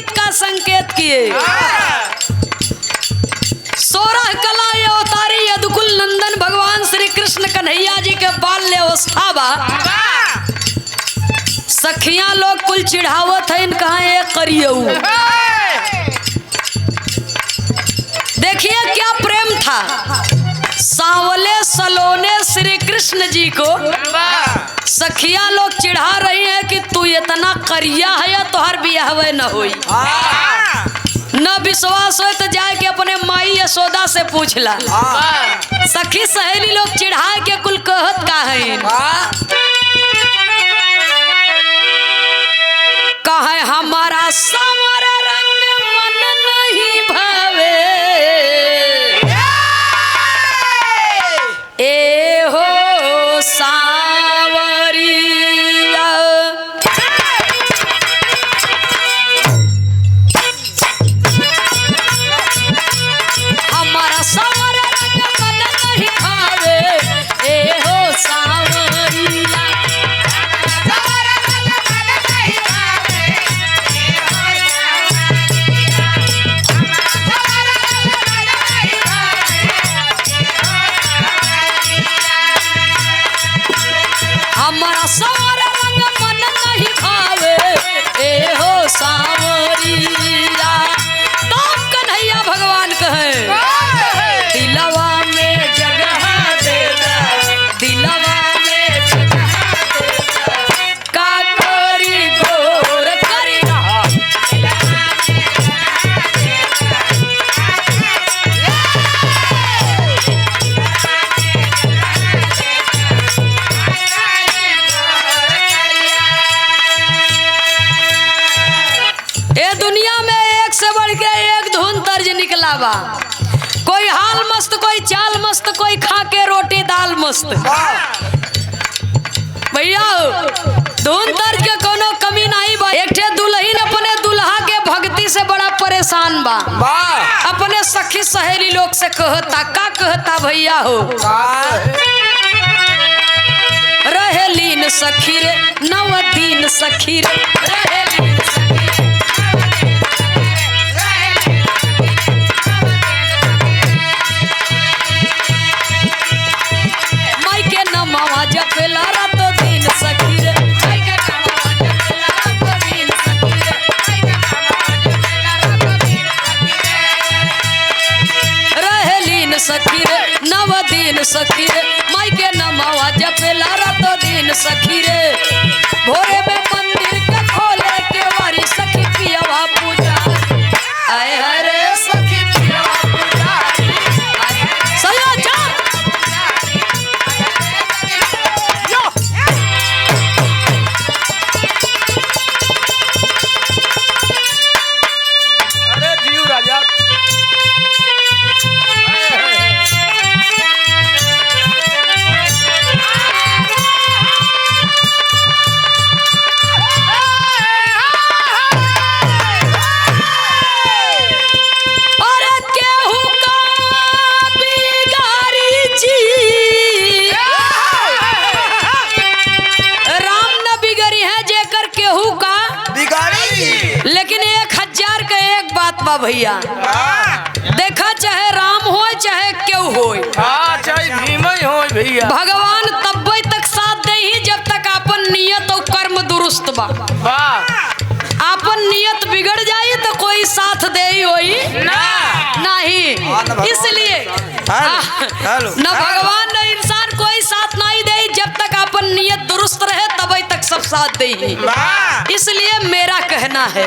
गीत का संकेत किए। 16 कला अवतारी यदुकुल नंदन भगवान श्री कृष्ण कन्हैया जी के बाल्य अवस्था बा। सखियां लोग कुल चिढ़ावत है कहा एक करियऊ। देखिए क्या प्रेम था। सांवले सलोने श्री कृष्ण जी को सखियां लोग चिढ़ा रही है कि तू इतना करिया है या तोहर बियाह न होई। न विश्वास हो तो जाए के अपने माई यशोदा से पूछला। सखी सहेली लोग चिढ़ा के कुल कहत का है कहे हमारा समर रंग मन नहीं भावे ए हो सावरिया। हमारा समर रंग मन नहीं भावे ए हो सावरिया। हमारा सारा रंग मन नहीं भावे ए हो सावरिया। तो कन्हैया भगवान कहे दिलवा में जगह दे दे, दिलवा में जगह दे दे, का करी गोर करी ए दुनिया में एक से बढ़ के एक धुन तर्ज निकला बा। कोई हाल मस्त, कोई चाल मस्त, कोई खा के रोटी दाल मस्त। भैया धुन तर्ज के कोनो कमी नहीं बा। एक ठे दुल्हन अपने दुल्हा के भक्ति से बड़ा परेशान बा। अपने सखी सहेली लोग से कहता का कहता भैया हो रहेलीन सखी रे नव दिन सखी रे रहेलीन सखी रे। माई के नमवा जपेला रात दिन सखी रे, माई के नमवा जपेला रात दिन सखी रे, माई के नमवा जपेला रात दिन सखी रे। रहेलीन सखी रे नव दिन सखी रे, माई के नमवा जपेला रात दिन सखी रे। भोरे में मंदिर के खोले के वारी सखी पियवा पूजा आए हरे सखी पियवा पूजा सया जा। अरे जीव राजा अरे केहू का बिगारी जी राम न बिगड़ी है जेकर केहू का बिगाड़ी। लेकिन 1000 का एक बात बा भैया। देखा चाहे राम हो चाहे केहू हो चाहे भीम ही हो भैया। भगवान तब्बे तक साथ दे ही जब तक अपन नियत और कर्म दुरुस्त बा। अपन नियत बिगड़ जाई तो कोई साथ दे ही होई नहीं। इसलिए न भगवान न इंसान कोई साथ नहीं दे जब तक अपन नियत दुरुस्त रहे तब तक सब साथ दे ही। इसलिए मेरा कहना है